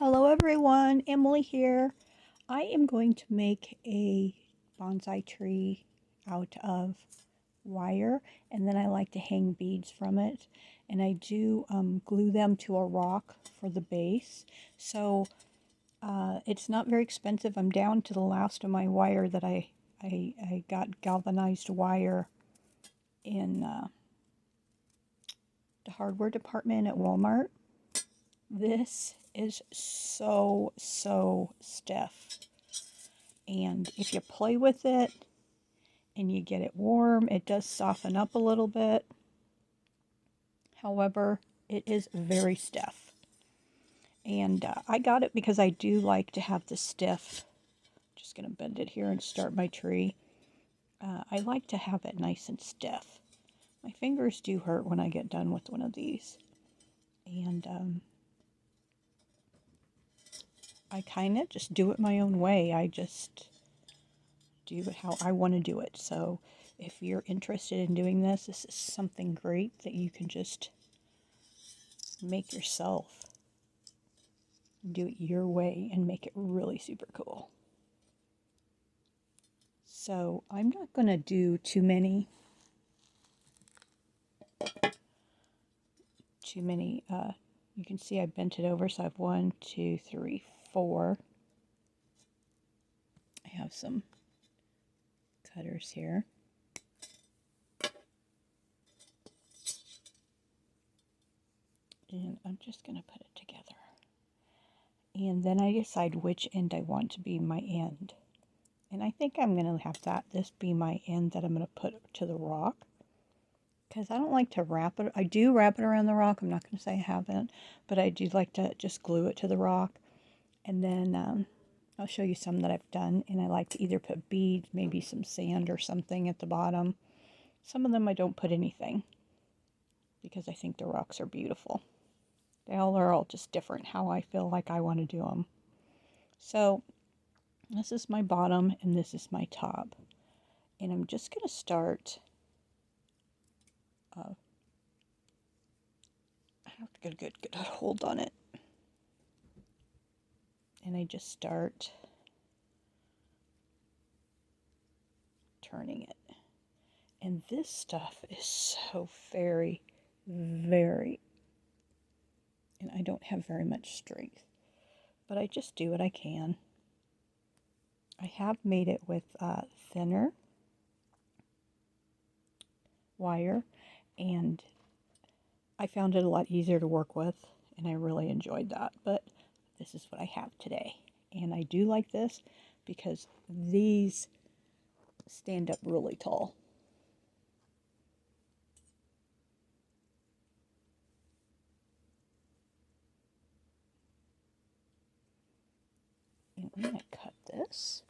Hello everyone, Emily here. I am going to make a bonsai tree out of wire, and then I like to hang beads from it, and I do glue them to a rock for the base. So it's not very expensive. I'm down to the last of my wire that I got galvanized wire in the hardware department at Walmart. This is so stiff, and if you play with it and you get it warm, it does soften up a little bit. However, it is very stiff, and I got it because I do like to have the stiff. Just gonna bend it here and start my tree. I like to have it nice and stiff. My fingers do hurt when I get done with one of these, and I kind of just do it my own way. I just do it how I want to do it. So if you're interested in doing this, this is something great that you can just make yourself. Do it your way and make it really super cool. So I'm not going to do too many you can see I bent it over, so I have 1, 2, 3, 4. I have some cutters here. And I'm just going to put it together. And then I decide which end I want to be my end. And I think I'm going to have this be my end that I'm going to put to the rock. Because I don't like to wrap it. I do wrap it around the rock. I'm not going to say I haven't. But I do like to just glue it to the rock. And then I'll show you some that I've done. And I like to either put beads, maybe some sand or something at the bottom. Some of them I don't put anything, because I think the rocks are beautiful. They all are all just different how I feel like I want to do them. So this is my bottom and this is my top. And I'm just going to start. I have to get a good hold on it. And I just start turning it. And this stuff is so very, and I don't have very much strength, but I just do what I can. I have made it with thinner wire, and I found it a lot easier to work with, and I really enjoyed that. But this is what I have today. And I do like this because these stand up really tall. And I'm going to cut this.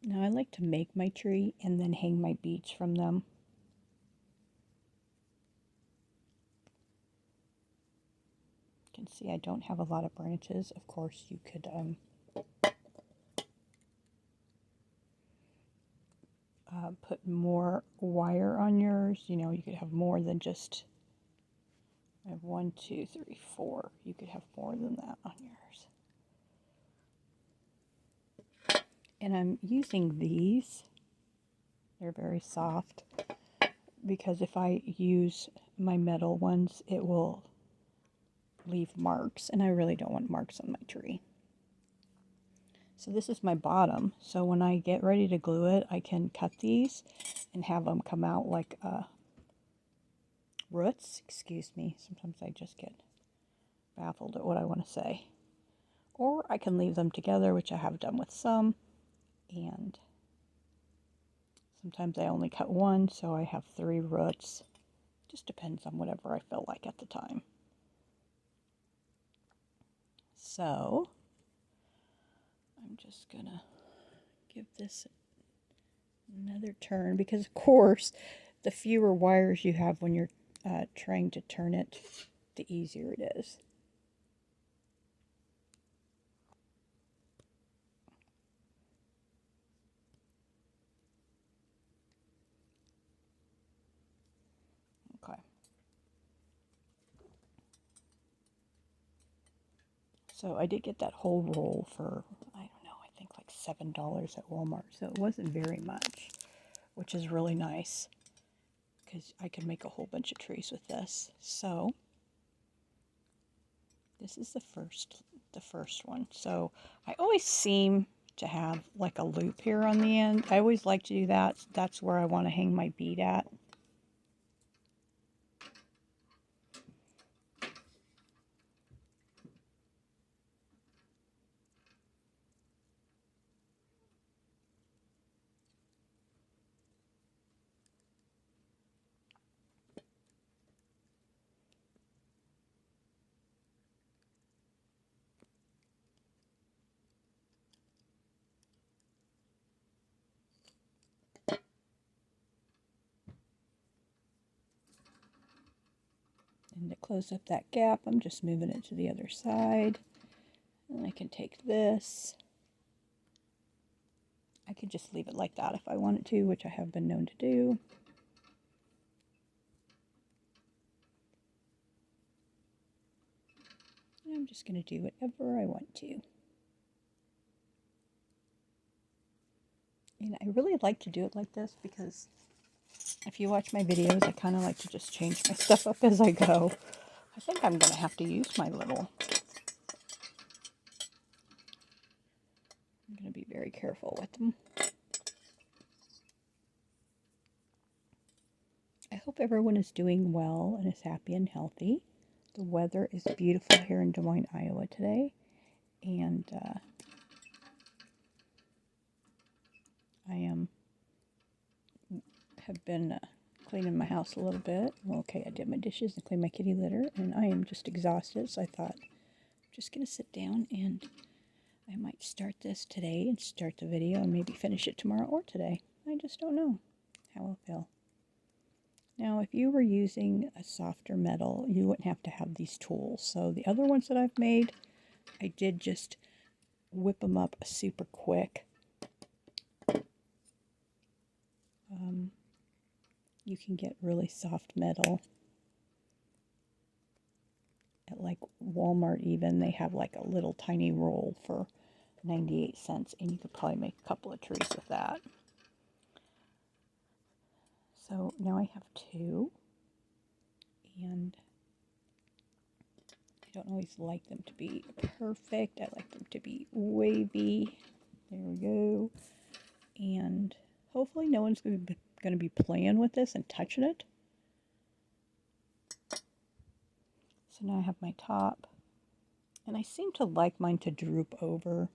Now I like to make my tree and then hang my beads from them. You can see I don't have a lot of branches. Of course, you could put more wire on yours. You know, you could have more than just, I have 1, 2, 3, 4. You could have more than that on yours. And I'm using these. They're very soft, because if I use my metal ones, it will leave marks, and I really don't want marks on my tree. So this is my bottom. So when I get ready to glue it, I can cut these and have them come out like roots. Excuse me. Sometimes I just get baffled at what I want to say. Or I can leave them together, which I have done with some. And sometimes I only cut one, so I have 3 roots. Just depends on whatever I feel like at the time. So I'm just gonna give this another turn, because of course the fewer wires you have when you're trying to turn it, the easier it is. So I did get that whole roll for, I don't know, I think like $7 at Walmart. So it wasn't very much, which is really nice because I could make a whole bunch of trees with this. So this is the first one. So I always seem to have like a loop here on the end. I always like to do that. That's where I want to hang my bead at. And to close up that gap, I'm just moving it to the other side. And I can take this. I could just leave it like that if I wanted to, which I have been known to do. And I'm just going to do whatever I want to. And I really like to do it like this because if you watch my videos, I kind of like to just change my stuff up as I go. I think I'm going to have to use my little... I'm going to be very careful with them. I hope everyone is doing well and is happy and healthy. The weather is beautiful here in Des Moines, Iowa today. And I have been cleaning my house a little bit. Well, okay, I did my dishes and cleaned my kitty litter, and I am just exhausted, so I thought I'm just going to sit down and I might start this today and start the video and maybe finish it tomorrow or today. I just don't know how I'll feel. Now, if you were using a softer metal, you wouldn't have to have these tools. So the other ones that I've made, I did just whip them up super quick. You can get really soft metal at like Walmart even. They have like a little tiny roll for 98 cents, and you could probably make a couple of trees with that. So now I have two, and I don't always like them to be perfect. I like them to be wavy. There we go. And hopefully no one's going to be playing with this and touching it. So now I have my top. And I seem to like mine to droop over.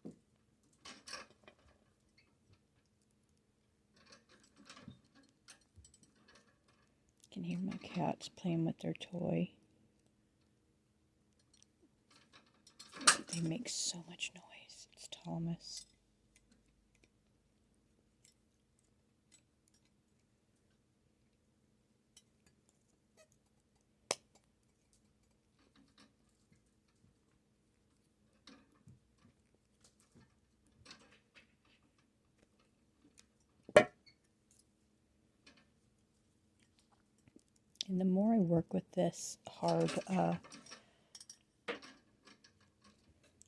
You can hear my cats playing with their toy. They make so much noise. It's Thomas. And the more I work with this hard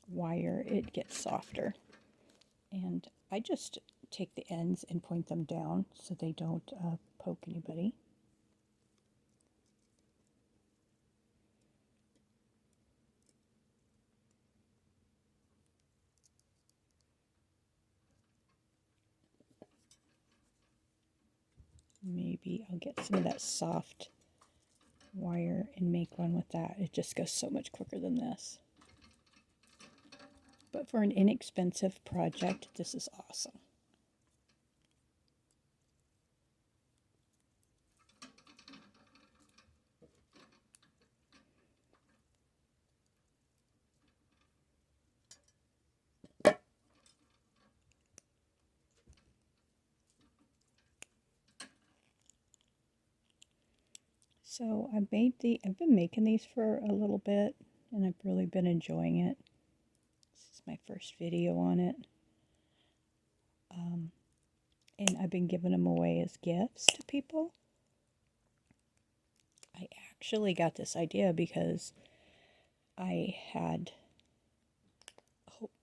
wire, it gets softer. And I just take the ends and point them down so they don't poke anybody. Maybe I'll get some of that soft wire and make one with that. It just goes so much quicker than this. But for an inexpensive project, this is awesome. So I've been making these for a little bit, and I've really been enjoying it. This is my first video on it. And I've been giving them away as gifts to people. I actually got this idea because I had,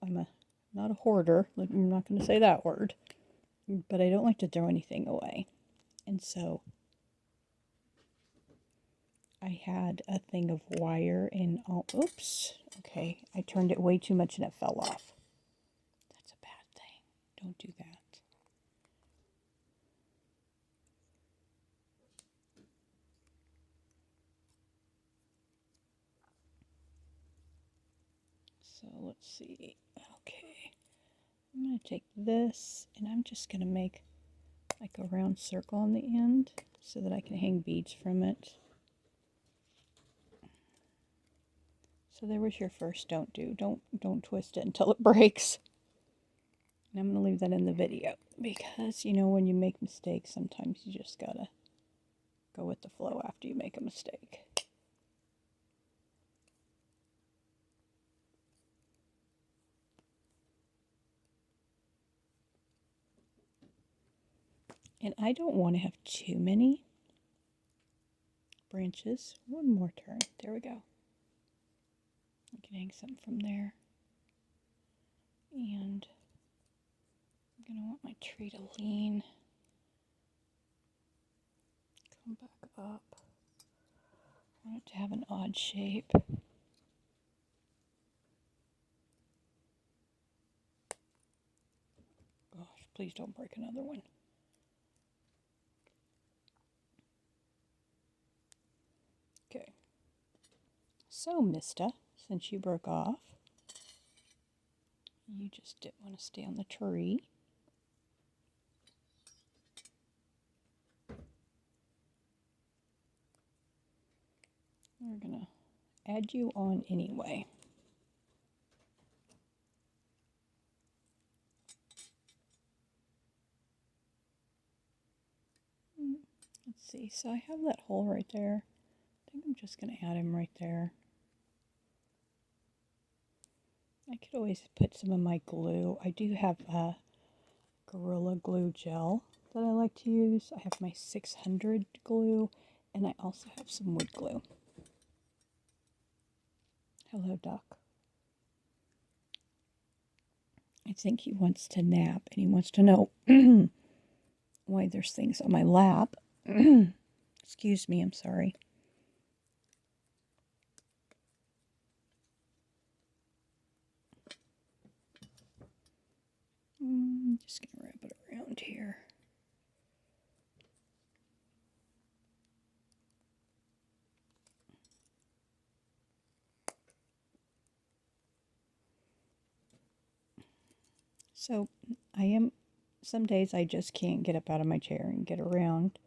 I'm not a hoarder, I'm not going to say that word, but I don't like to throw anything away. And so I had a thing of wire and, oops, okay, I turned it way too much and it fell off. That's a bad thing. Don't do that. So let's see. Okay, I'm going to take this and I'm just going to make like a round circle on the end so that I can hang beads from it. So there was your first don't do. Don't twist it until it breaks. And I'm going to leave that in the video because, you know, when you make mistakes, sometimes you just got to go with the flow after you make a mistake. And I don't want to have too many branches. One more turn. There we go. I can hang something from there. And I'm going to want my tree to lean. Come back up. I want it to have an odd shape. Gosh, please don't break another one. Okay. So, Mista, since you broke off, you just didn't want to stay on the tree. We're going to add you on anyway. Let's see, so I have that hole right there. I think I'm just going to add him right there. I could always put some of my glue. I do have a Gorilla Glue gel that I like to use. I have my 600 glue, and I also have some wood glue. Hello, duck. I think he wants to nap, and he wants to know why there's things on my lap. Excuse me, I'm sorry. I'm just going to wrap it around here. So some days I just can't get up out of my chair and get around.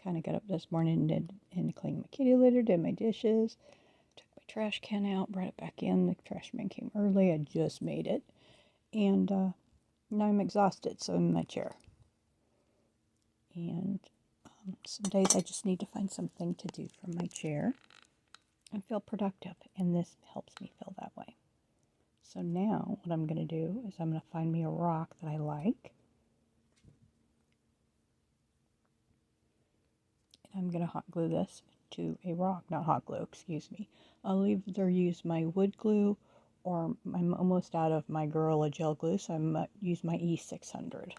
Kind of got up this morning and cleaned my kitty litter, did my dishes, took my trash can out, brought it back in. The trash man came early. I just made it. And now I'm exhausted, so I'm in my chair. And some days I just need to find something to do from my chair and feel productive. And this helps me feel that way. So now what I'm going to do is I'm going to find me a rock that I like. And I'm going to hot glue this to a rock. Not hot glue, excuse me. I'll either use my wood glue or I'm almost out of my Gorilla Gel glue, so I'm going to use my E600.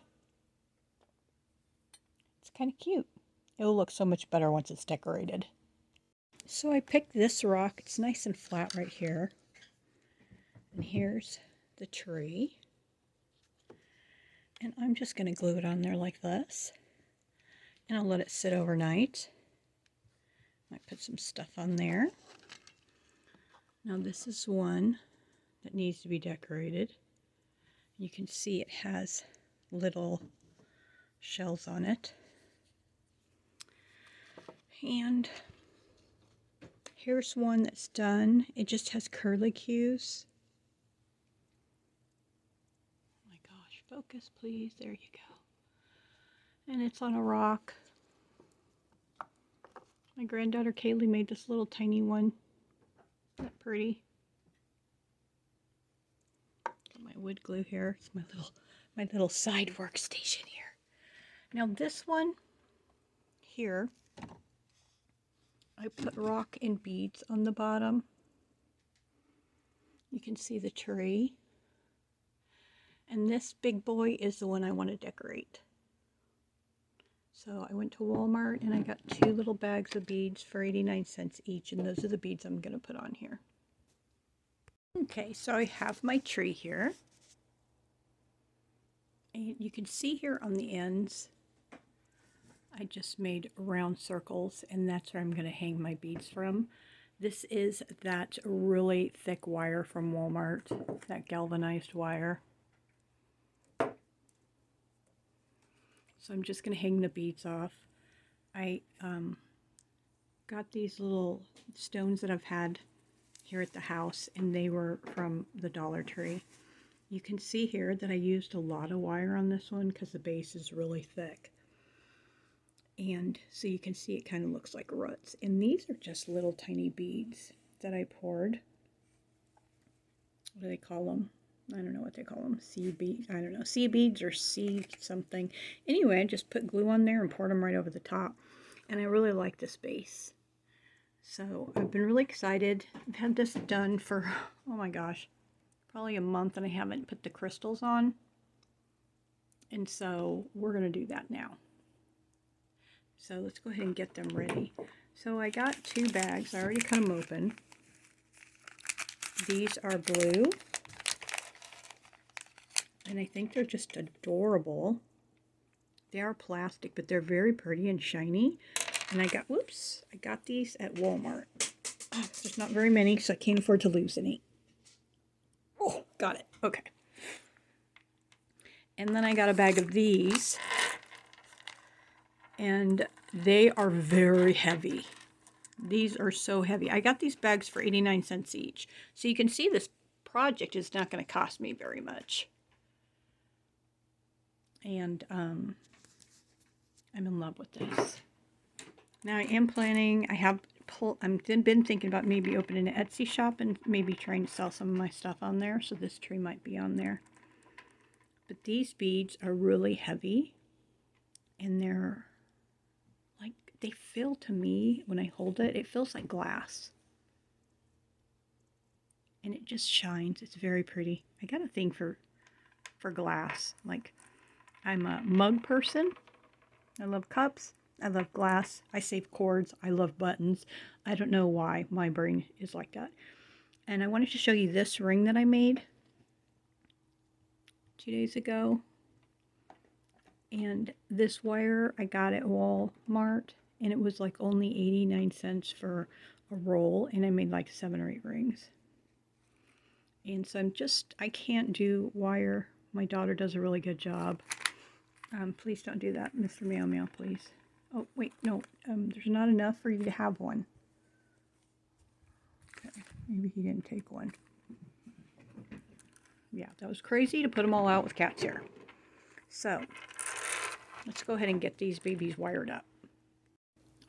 It's kind of cute. It will look so much better once it's decorated. So I picked this rock. It's nice and flat right here. And here's the tree. And I'm just going to glue it on there like this. And I'll let it sit overnight. Might put some stuff on there. Now this is one that needs to be decorated. You can see it has little shells on it. And here's one that's done. It just has curlicues. Oh my gosh, focus please. There you go. And it's on a rock. My granddaughter Kaylee made this little tiny one. Isn't that pretty? Got my wood glue here. It's my little side workstation here. Now this one here, I put rock and beads on the bottom. You can see the tree. And this big boy is the one I want to decorate. So I went to Walmart and I got 2 little bags of beads for 89 cents each, and those are the beads I'm going to put on here. Okay, so I have my tree here. And you can see here on the ends, I just made round circles, and that's where I'm going to hang my beads from. This is that really thick wire from Walmart, that galvanized wire. So I'm just going to hang the beads off. I got these little stones that I've had here at the house, and they were from the Dollar Tree. You can see here that I used a lot of wire on this one because the base is really thick. And so you can see it kind of looks like roots. And these are just little tiny beads that I poured. What do they call them? I don't know what they call them. Seed beads. I don't know. Seed beads or seed something. Anyway, I just put glue on there and poured them right over the top. And I really like this base. So I've been really excited. I've had this done for, oh my gosh, probably a month, and I haven't put the crystals on. And so we're going to do that now. So let's go ahead and get them ready. So I got 2 bags. I already cut them open. These are blue. And I think they're just adorable. They are plastic, but they're very pretty and shiny. And I got, whoops, I got these at Walmart. There's not very many, so I can't afford to lose any. Oh, got it. Okay. And then I got a bag of these. And they are very heavy. These are so heavy. I got these bags for 89 cents each. So you can see this project is not going to cost me very much. And I'm in love with this. Now I am planning, I've been thinking about maybe opening an Etsy shop and maybe trying to sell some of my stuff on there. So this tree might be on there. But these beads are really heavy. And they're like, they feel to me, when I hold it, it feels like glass. And it just shines. It's very pretty. I got a thing for glass. Like, I'm a mug person. I love cups. I love glass. I save cords. I love buttons. I don't know why my brain is like that. And I wanted to show you this ring that I made 2 days ago. And this wire I got at Walmart, and it was like only 89 cents for a roll, and I made like 7 or 8 rings. And so I can't do wire. My daughter does a really good job. Please don't do that, Mr. Meow Meow, please. Oh, wait, no, there's not enough for you to have one. Okay, maybe he didn't take one. Yeah, that was crazy to put them all out with cat's hair. So, let's go ahead and get these babies wired up.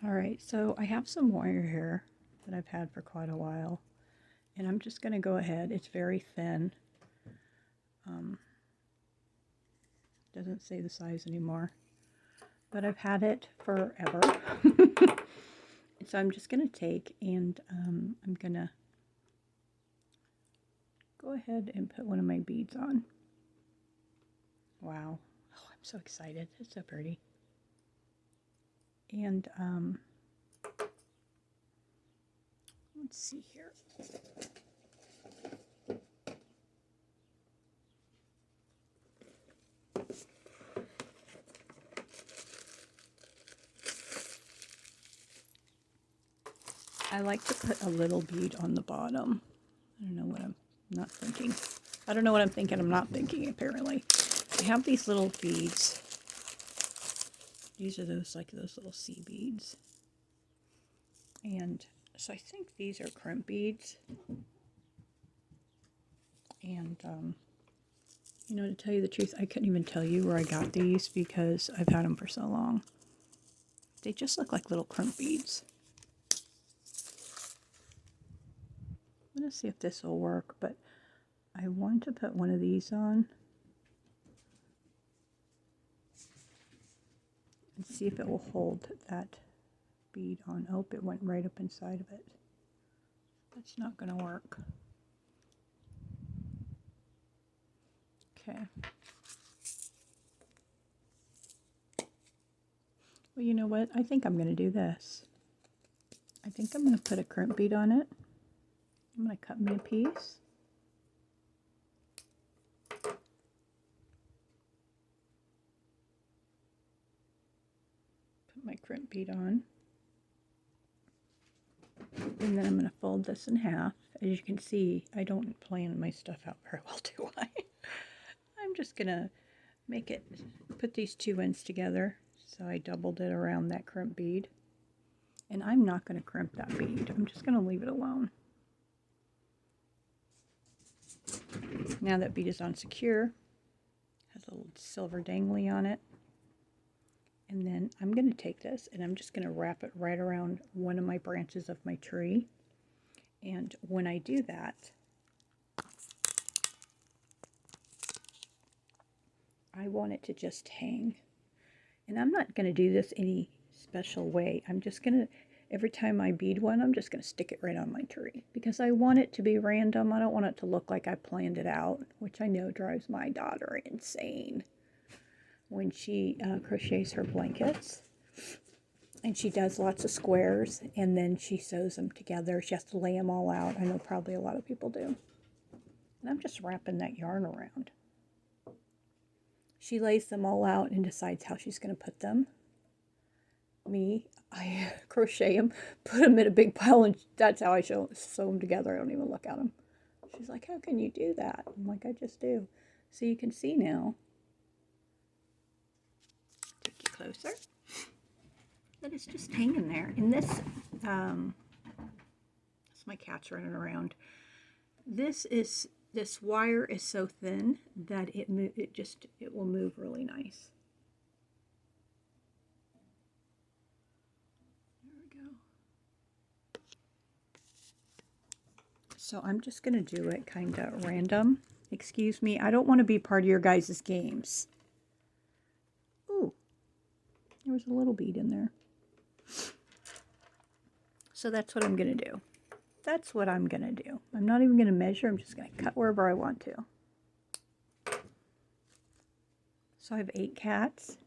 Alright, so I have some wire here that I've had for quite a while. And I'm just going to go ahead. It's very thin. Doesn't say the size anymore. But I've had it forever. So I'm just going to take and I'm going to go ahead and put one of my beads on. Wow. Oh, I'm so excited. It's so pretty. And let's see here. I like to put a little bead on the bottom. I don't know what I'm not thinking. I don't know what I'm thinking. I'm not thinking, apparently. I have these little beads. These are those little sea beads. And so I think these are crimp beads. And, you know, to tell you the truth, I couldn't even tell you where I got these because I've had them for so long. They just look like little crimp beads. I'm going to see if this will work, but I want to put one of these on and see if it will hold that bead on. Oh, it went right up inside of it. That's not going to work. Okay. Well, you know what? I think I'm going to do this. I think I'm going to put a crimp bead on it. I'm going to cut me a piece. Put my crimp bead on. And then I'm going to fold this in half. As you can see, I don't plan my stuff out very well, do I? I'm just going to make it, put these two ends together. So I doubled it around that crimp bead. And I'm not going to crimp that bead. I'm just going to leave it alone. Now that bead is on secure, has a little silver dangly on it. And then I'm going to take this and I'm just going to wrap it right around one of my branches of my tree. And when I do that, I want it to just hang. And I'm not going to do this any special way. I'm just going to, every time I bead one, I'm just going to stick it right on my tree. Because I want it to be random. I don't want it to look like I planned it out, which I know drives my daughter insane when she crochets her blankets. And she does lots of squares, and then she sews them together. She has to lay them all out. I know probably a lot of people do. And I'm just wrapping that yarn around. She lays them all out and decides how she's going to put them. Me, I crochet them, put them in a big pile, and that's how I sew them together. I don't even look at them. She's like, how can you do that? I'm like, I just do. So you can see now. Take you closer. That it's just hanging there. And this, that's my cat's running around. This wire is so thin that it will move really nice. There we go. So I'm just going to do it kind of random. Excuse me, I don't want to be part of your guys' games. Ooh, there was a little bead in there. So that's what I'm going to do. That's what I'm going to do. I'm not even going to measure. I'm just going to cut wherever I want to. So I have 8 cats.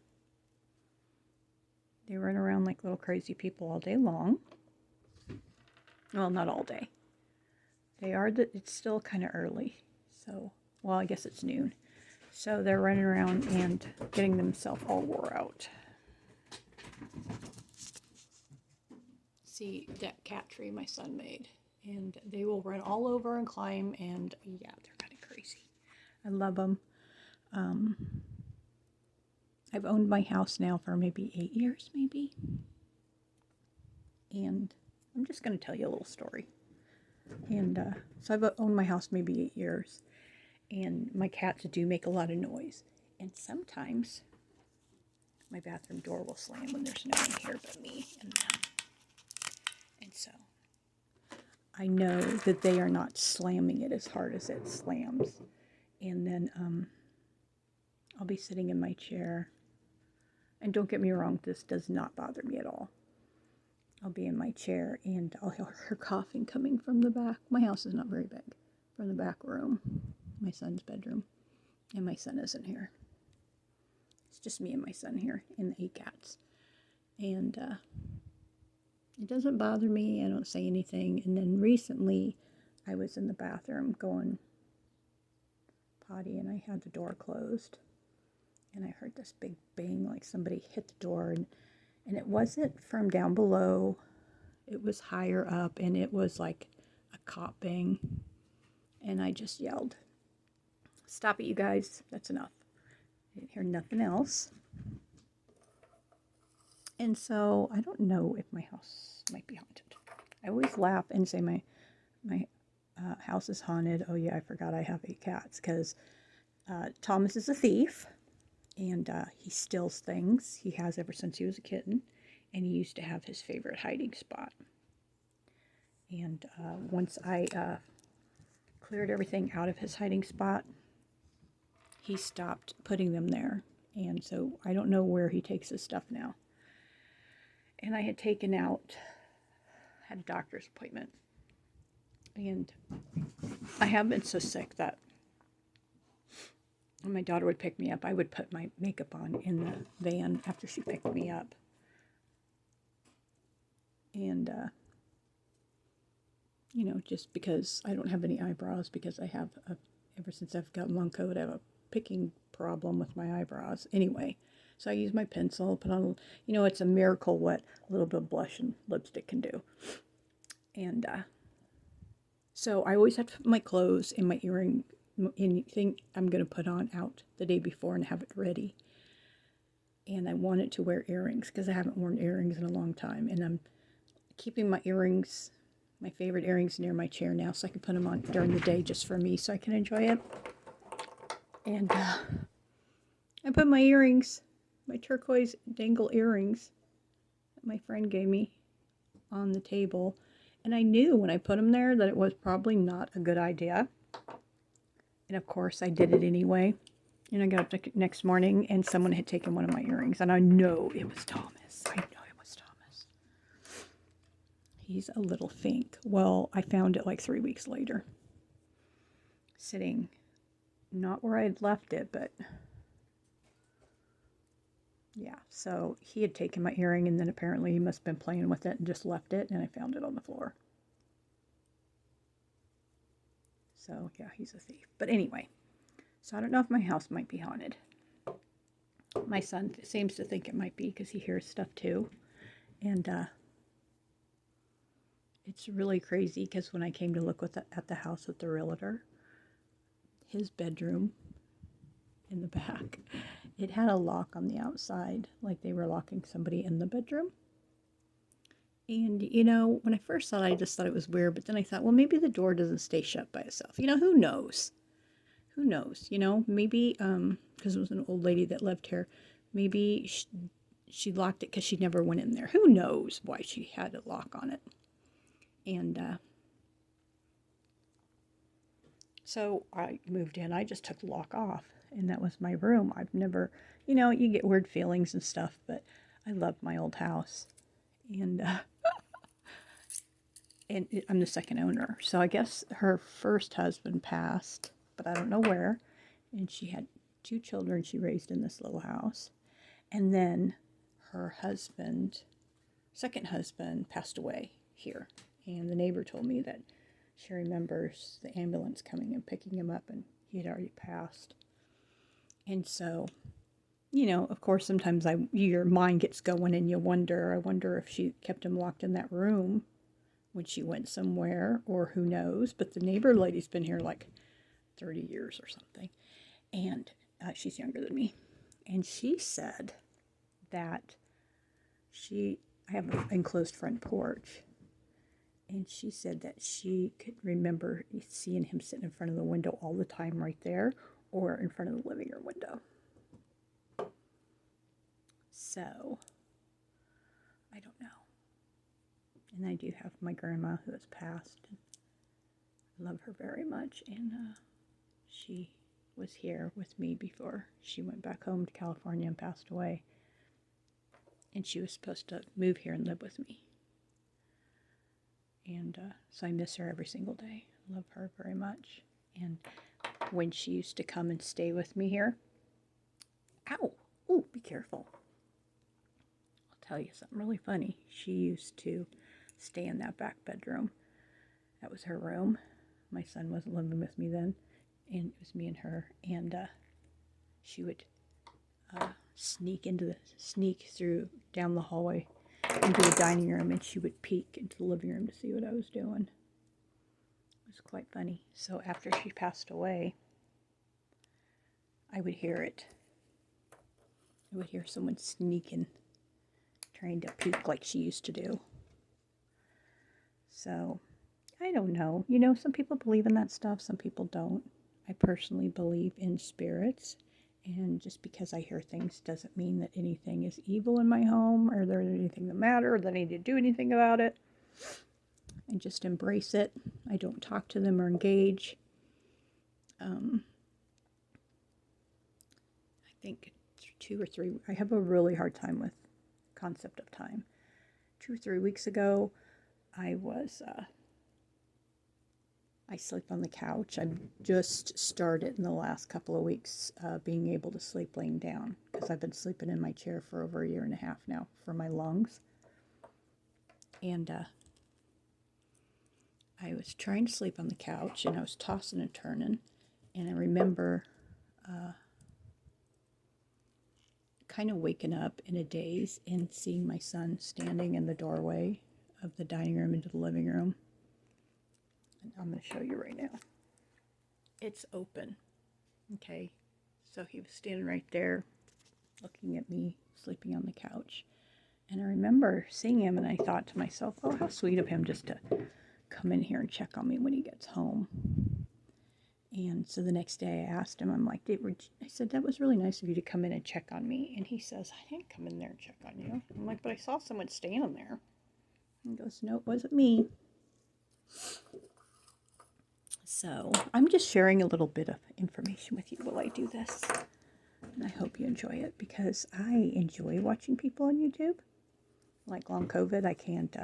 They run around like little crazy people all day long. Well, not all day. It's still kind of early. So, well, I guess it's noon. So they're running around and getting themselves all wore out. See that cat tree my son made, and they will run all over and climb, and yeah, they're kind of crazy. I love them. I've owned my house now for maybe 8 years, maybe, and I'm just going to tell you a little story. And so I've owned my house maybe 8 years, and my cats do make a lot of noise, and sometimes my bathroom door will slam when there's no one here but me and them. And so I know that they are not slamming it as hard as it slams. And then I'll be sitting in my chair. And don't get me wrong, this does not bother me at all. I'll be in my chair and I'll hear her coughing coming from the back. My house is not very big. From the back room, my son's bedroom. And my son isn't here. It's just me and my son here and the 8 cats. And it doesn't bother me. I don't say anything. And then recently, I was in the bathroom going potty, and I had the door closed. And I heard this big bang, like somebody hit the door. And it wasn't from down below. It was higher up, and it was like a cop bang. And I just yelled, "Stop it, you guys. That's enough." I didn't hear nothing else. And so I don't know if my house might be haunted. I always laugh and say my house is haunted. Oh yeah, I forgot I have 8 cats, because Thomas is a thief, and he steals things. He has ever since he was a kitten, and he used to have his favorite hiding spot. And once I cleared everything out of his hiding spot, he stopped putting them there. And so I don't know where he takes his stuff now. And I had had a doctor's appointment. And I have been so sick that when my daughter would pick me up, I would put my makeup on in the van after she picked me up. And, just because I don't have any eyebrows, because ever since I've got long COVID, I have a picking problem with my eyebrows. Anyway, so I use my pencil, put on, it's a miracle what a little bit of blush and lipstick can do. And so I always have to put my clothes and my anything I'm going to put on out the day before and have it ready. And I wanted to wear earrings because I haven't worn earrings in a long time. And I'm keeping my earrings, my favorite earrings, near my chair now so I can put them on during the day just for me so I can enjoy it. And I put my earrings, my turquoise dangle earrings that my friend gave me, on the table. And I knew when I put them there that it was probably not a good idea. And of course I did it anyway. And I got up the next morning and someone had taken one of my earrings. And I know it was Thomas. I know it was Thomas. He's a little fink. Well, I found it like 3 weeks later. Sitting, not where I had left it, but yeah. So he had taken my earring and then apparently he must have been playing with it and just left it. And I found it on the floor. So yeah, he's a thief. But anyway, so I don't know if my house might be haunted. My son seems to think it might be because he hears stuff too. And it's really crazy because when I came to look at the house with the realtor, his bedroom in the back, it had a lock on the outside, like they were locking somebody in the bedroom. And, when I first saw it, I just thought it was weird. But then I thought, well, maybe the door doesn't stay shut by itself. Who knows? Who knows? Maybe, because it was an old lady that lived here, maybe she locked it because she never went in there. Who knows why she had a lock on it? And so I moved in. I just took the lock off, and that was my room. I've never, you get weird feelings and stuff, but I love my old house. And I'm the second owner. So I guess her first husband passed, but I don't know where. And she had 2 children she raised in this little house. And then her second husband, passed away here. And the neighbor told me that she remembers the ambulance coming and picking him up, and he had already passed. And so, of course, sometimes your mind gets going and I wonder if she kept him locked in that room when she went somewhere, or who knows. But the neighbor lady's been here like 30 years or something. And she's younger than me. And she said that I have an enclosed front porch. And she said that she could remember seeing him sitting in front of the window all the time right there, or in front of the living room window. So, I don't know. And I do have my grandma who has passed. I love her very much. And she was here with me before she went back home to California and passed away. And she was supposed to move here and live with me. And so I miss her every single day. Love her very much. And when she used to come and stay with me here, ow, oh, be careful. I'll tell you something really funny. She used to stay in that back bedroom. That was her room. My son wasn't living with me then, and it was me and her. And she would sneak through down the hallway into the dining room, and she would peek into the living room to see what I was doing. It was quite funny. So after she passed away, I would hear it. I would hear someone sneaking, trying to peek like she used to do. So, I don't know. Some people believe in that stuff, some people don't. I personally believe in spirits. And just because I hear things doesn't mean that anything is evil in my home, or there's anything the matter, or that I need to do anything about it. I just embrace it. I don't talk to them or engage. I think 2 or 3, I have a really hard time with concept of time. 2 or 3 weeks ago, I sleep on the couch. I've just started in the last couple of weeks being able to sleep laying down because I've been sleeping in my chair for over a year and a half now for my lungs. And I was trying to sleep on the couch and I was tossing and turning. And I remember kind of waking up in a daze and seeing my son standing in the doorway of the dining room into the living room. And I'm going to show you right now. It's open. Okay. So he was standing right there looking at me sleeping on the couch. And I remember seeing him and I thought to myself, oh, how sweet of him just to come in here and check on me when he gets home. And so the next day I asked him, I'm like, I said, that was really nice of you to come in and check on me. And he says, I didn't come in there and check on you. I'm like, but I saw someone standing there. He goes, no, it wasn't me. So I'm just sharing a little bit of information with you while I do this. And I hope you enjoy it because I enjoy watching people on YouTube. Like long COVID, I can't,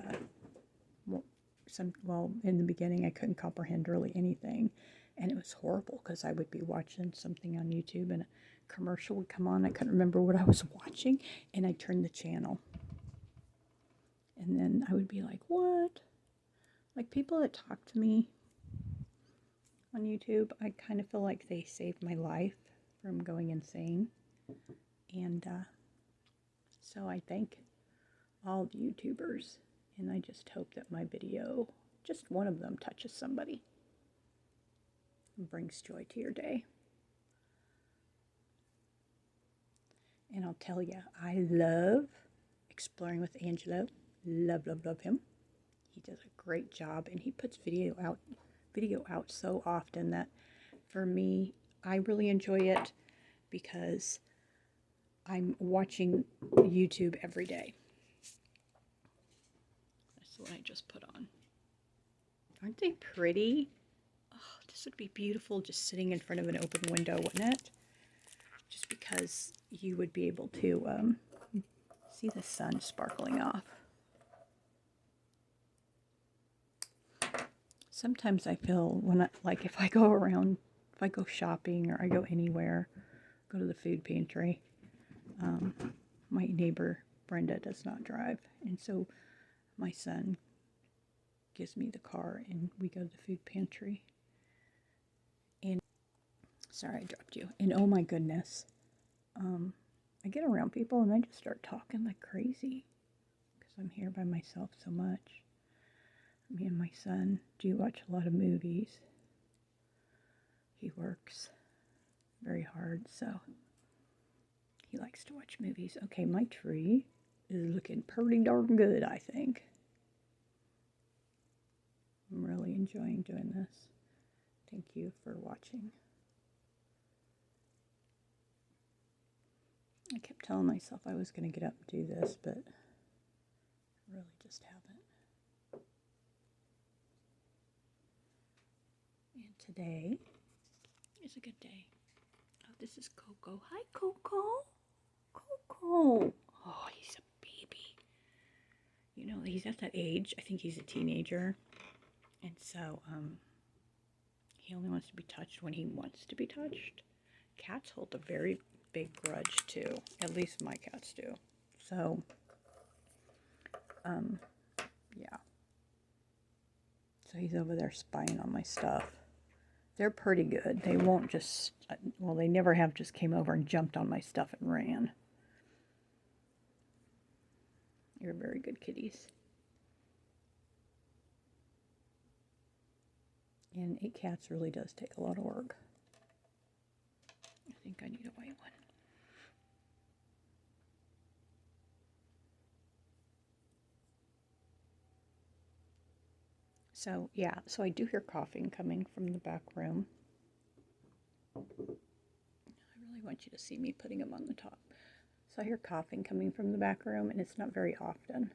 in the beginning I couldn't comprehend really anything. And it was horrible because I would be watching something on YouTube and a commercial would come on. I couldn't remember what I was watching and I'd turn the channel. And then I would be like, what? Like people that talk to me on YouTube, I kind of feel like they saved my life from going insane. And so I thank all the YouTubers. And I just hope that my video, just one of them, touches somebody and brings joy to your day. And I'll tell you, I love Exploring with Angelo. Love, love, love him. He does a great job, and he puts video out so often that for me, I really enjoy it because I'm watching YouTube every day. That's the one I just put on. Aren't they pretty? Oh, this would be beautiful just sitting in front of an open window, wouldn't it? Just because you would be able to see the sun sparkling off. Sometimes I feel if I go around, if I go shopping or I go anywhere, go to the food pantry, my neighbor Brenda does not drive, and so my son gives me the car and we go to the food pantry. And sorry, I dropped you. And oh my goodness, I get around people and I just start talking like crazy because I'm here by myself so much. Me and my son do watch a lot of movies. He works very hard, so he likes to watch movies. Okay, my tree is looking pretty darn good, I think. I'm really enjoying doing this. Thank you for watching. I kept telling myself I was going to get up and do this, but I really just haven't. And today is a good day. Oh, this is Coco. Hi, Coco. Coco. Oh, he's a baby. You know, he's at that age. I think he's a teenager. And so, he only wants to be touched when he wants to be touched. Cats hold a very big grudge, too. At least my cats do. So, yeah. So he's over there spying on my stuff. They're pretty good. They won't just, well, they never have just came over and jumped on my stuff and ran. You're very good kitties. And 8 cats really does take a lot of work. I think I need a white one. So, yeah, so I do hear coughing coming from the back room. I really want you to see me putting them on the top. So I hear coughing coming from the back room, and it's not very often.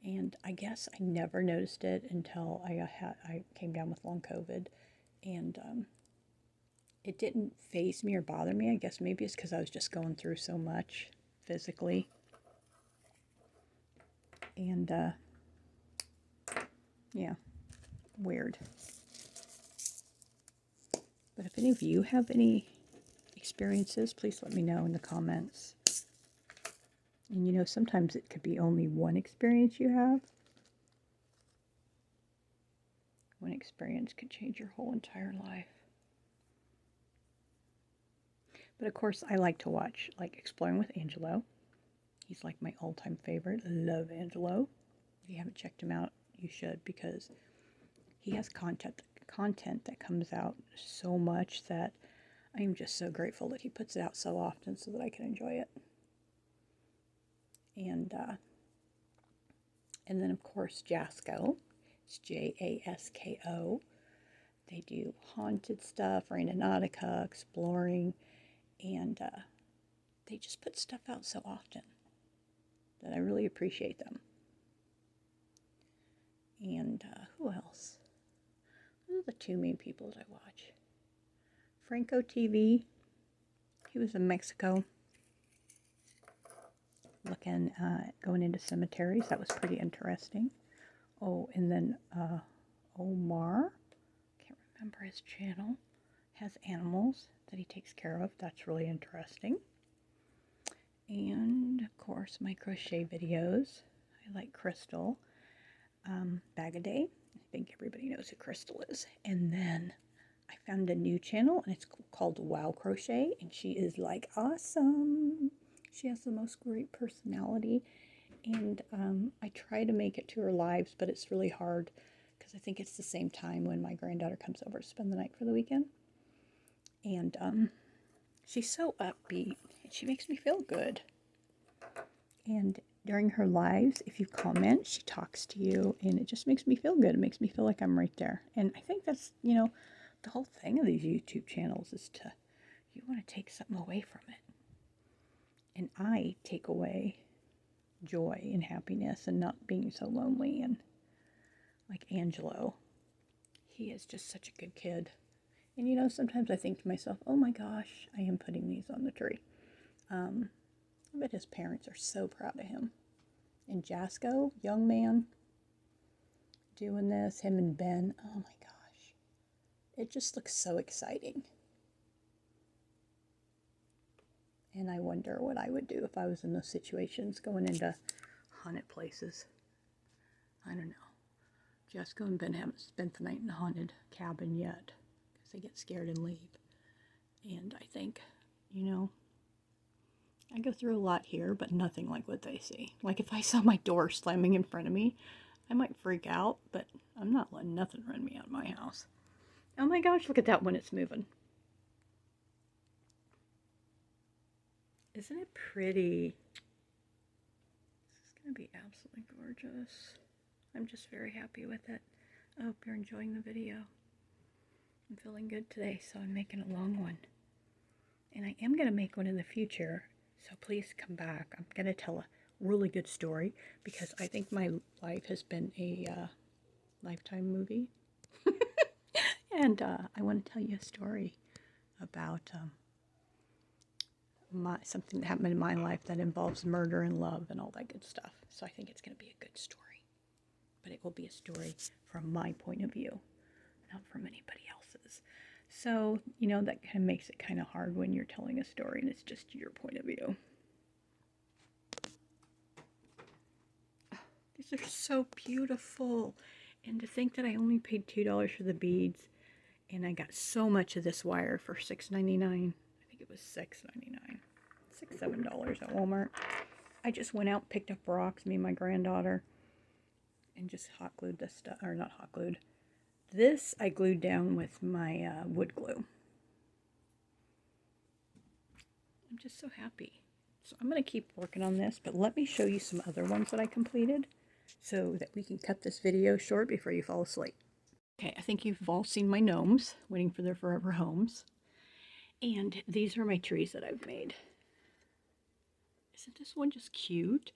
And I guess I never noticed it until I came down with long COVID, and it didn't faze me or bother me. I guess maybe it's because I was just going through so much physically. And, yeah, weird. But if any of you have any experiences, please let me know in the comments. And you know, sometimes it could be only one experience you have. One experience could change your whole entire life. But of course, I like to watch, like, Exploring with Angelo. He's like my all-time favorite. I love Angelo. If you haven't checked him out, you should, because he has content that comes out so much that I'm just so grateful that he puts it out so often so that I can enjoy it. And then of course Jasko. It's Jasko. They do haunted stuff, Randonautica, exploring, and they just put stuff out so often that I really appreciate them. And who else? Those are the two main people that I watch. Franco TV. He was in Mexico looking going into cemeteries. That was pretty interesting. Oh, and then Omar, can't remember his channel, has animals that he takes care of. That's really interesting. And of course my crochet videos. I like Crystal. Bag a Day. I think everybody knows who Crystal is. And then I found a new channel, and it's called Wow Crochet, and she is like awesome. She has the most great personality, and I try to make it to her lives, but it's really hard because I think it's the same time when my granddaughter comes over to spend the night for the weekend. And she's so upbeat, and she makes me feel good. And during her lives, if you comment, she talks to you, and it just makes me feel good. It makes me feel like I'm right there. And I think that's, you know, the whole thing of these YouTube channels is to, you want to take something away from it. And I take away joy and happiness and not being so lonely. And like Angelo, he is just such a good kid. And you know, sometimes I think to myself, oh my gosh, I am putting these on the tree. I bet his parents are so proud of him. And Jasko, young man, doing this, him and Ben, oh my gosh. It just looks so exciting. And I wonder what I would do if I was in those situations, going into haunted places. I don't know. Jessica and Ben haven't spent the night in a haunted cabin yet, because they get scared and leave. And I think, you know, I go through a lot here, but nothing like what they see. Like if I saw my door slamming in front of me, I might freak out, but I'm not letting nothing run me out of my house. Oh my gosh, look at that when it's moving. Isn't it pretty? This is going to be absolutely gorgeous. I'm just very happy with it. I hope you're enjoying the video. I'm feeling good today, so I'm making a long one. And I am going to make one in the future, so please come back. I'm going to tell a really good story, because I think my life has been a Lifetime movie. And I want to tell you a story about something that happened in my life that involves murder and love and all that good stuff. So I think it's going to be a good story. But it will be a story from my point of view, not from anybody else's. So, you know, that kind of makes it kind of hard when you're telling a story and it's just your point of view. Oh, these are so beautiful. And to think that I only paid $2 for the beads, and I got so much of this wire for $6.99. I think it was $6.99. $6, $7 at Walmart. I just went out, picked up rocks, me and my granddaughter, and just hot glued this stuff, or not hot glued. This I glued down with my wood glue. I'm just so happy. So I'm going to keep working on this, but let me show you some other ones that I completed so that we can cut this video short before you fall asleep. Okay, I think you've all seen my gnomes waiting for their forever homes. And these are my trees that I've made. Isn't this one just cute?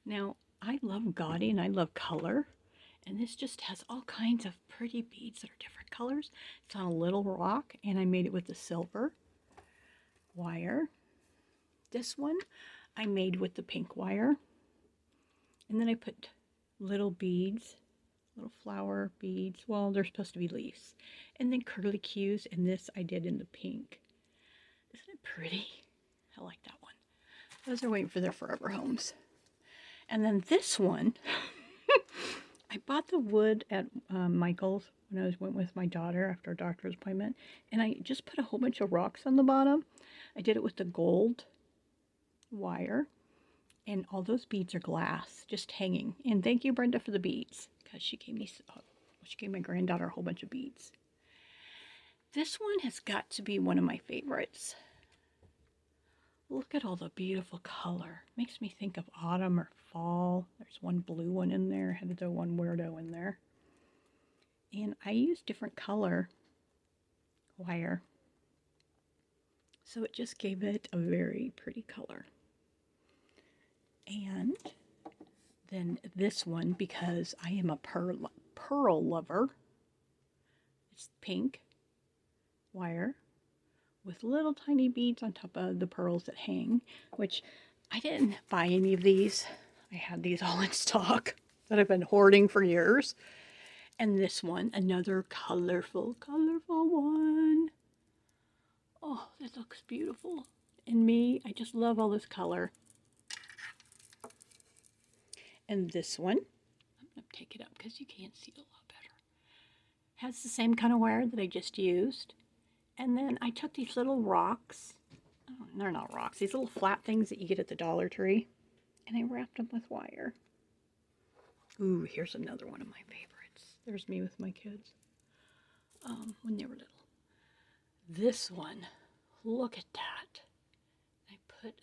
Now, I love gaudy and I love color. And this just has all kinds of pretty beads that are different colors. It's on a little rock, and I made it with the silver wire. This one I made with the pink wire. And then I put little beads, little flower beads. Well, they're supposed to be leaves. And then curly cues, and this I did in the pink. Isn't it pretty? I like that one. Those are waiting for their forever homes. And then this one, I bought the wood at Michael's when I went with my daughter after a doctor's appointment. And I just put a whole bunch of rocks on the bottom. I did it with the gold wire. And all those beads are glass, just hanging. And thank you, Brenda, for the beads, because she gave my granddaughter a whole bunch of beads. This one has got to be one of my favorites. Look at all the beautiful color. Makes me think of autumn or fall. There's one blue one in there. I had to throw one weirdo in there. And I used different color wire. So it just gave it a very pretty color. And then this one, because I am a pearl lover, it's pink wire with little tiny beads on top of the pearls that hang, which I didn't buy any of these. I had these all in stock that I've been hoarding for years. And this one, another colorful one. Oh, that looks beautiful. And me, I just love all this color. And this one, I'm going to take it up because you can't see it a lot better. Has the same kind of wire that I just used. And then I took these little rocks. Oh, they're not rocks. These little flat things that you get at the Dollar Tree. And I wrapped them with wire. Ooh, here's another one of my favorites. There's me with my kids when they were little. This one, look at that.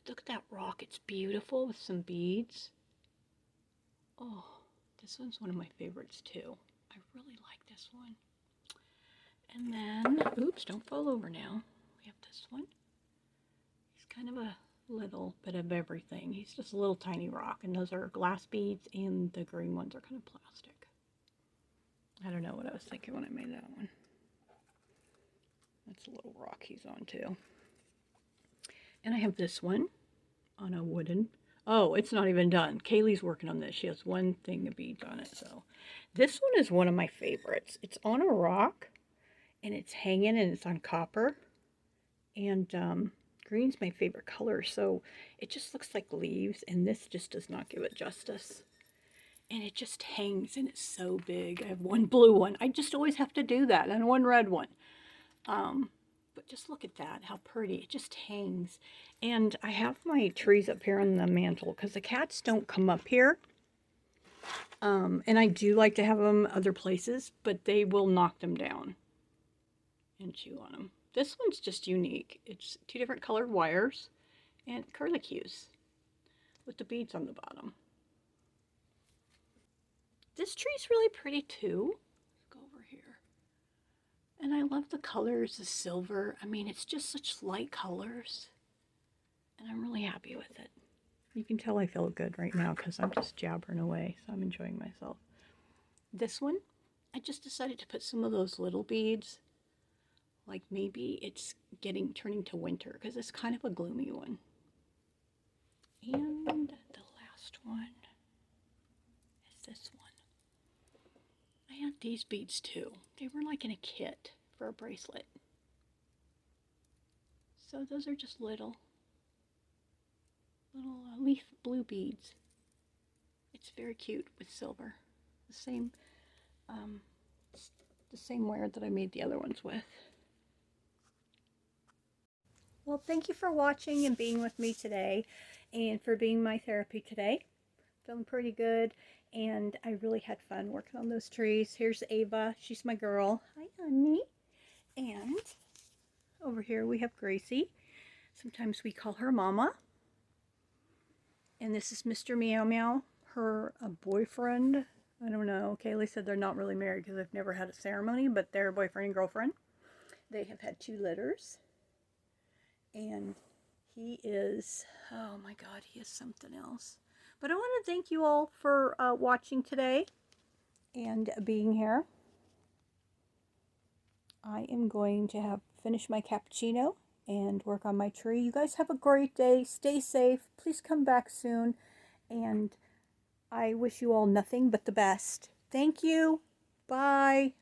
Look at that rock. It's beautiful with some beads. Oh, this one's one of my favorites too. I really like this one. And then, oops, don't fall over now. We have this one. He's kind of a little bit of everything. He's just a little tiny rock, and those are glass beads, and the green ones are kind of plastic. I don't know what I was thinking when I made that one. That's a little rock he's on too. And I have this one on a wooden. Oh, it's not even done. Kaylee's working on this. She has one thing of beads on it. So this one is one of my favorites. It's on a rock, and it's hanging, and it's on copper. And green's my favorite color, so it just looks like leaves, and this just does not give it justice. And it just hangs, and it's so big. I have one blue one. I just always have to do that, and one red one. But just look at that, how pretty. It just hangs. And I have my trees up here on the mantle because the cats don't come up here. And I do like to have them other places, but they will knock them down and chew on them. This one's just unique. It's 2 different colored wires and curlicues with the beads on the bottom. This tree's really pretty too. Let's go over here. And I love the colors, the silver. I mean, it's just such light colors. And I'm really happy with it. You can tell I feel good right now because I'm just jabbering away, so I'm enjoying myself. This one, I just decided to put some of those little beads. Like maybe it's turning to winter because it's kind of a gloomy one. And the last one is this one. I had these beads too. They were like in a kit for a bracelet. So those are just little leaf blue beads. It's very cute with silver. The same wire that I made the other ones with. Well, thank you for watching and being with me today, and for being my therapy today. Feeling pretty good, and I really had fun working on those trees. Here's Ava. She's my girl. Hi, honey. And over here we have Gracie. Sometimes we call her Mama. And this is Mr. Meow Meow, her boyfriend. I don't know. Kaylee said they're not really married because they've never had a ceremony, but they're boyfriend and girlfriend. They have had 2 litters. And he is, oh my God, he is something else. But I want to thank you all for watching today and being here. I am going to finish my cappuccino and work on my tree. You guys have a great day. Stay safe. Please come back soon. And I wish you all nothing but the best. Thank you. Bye.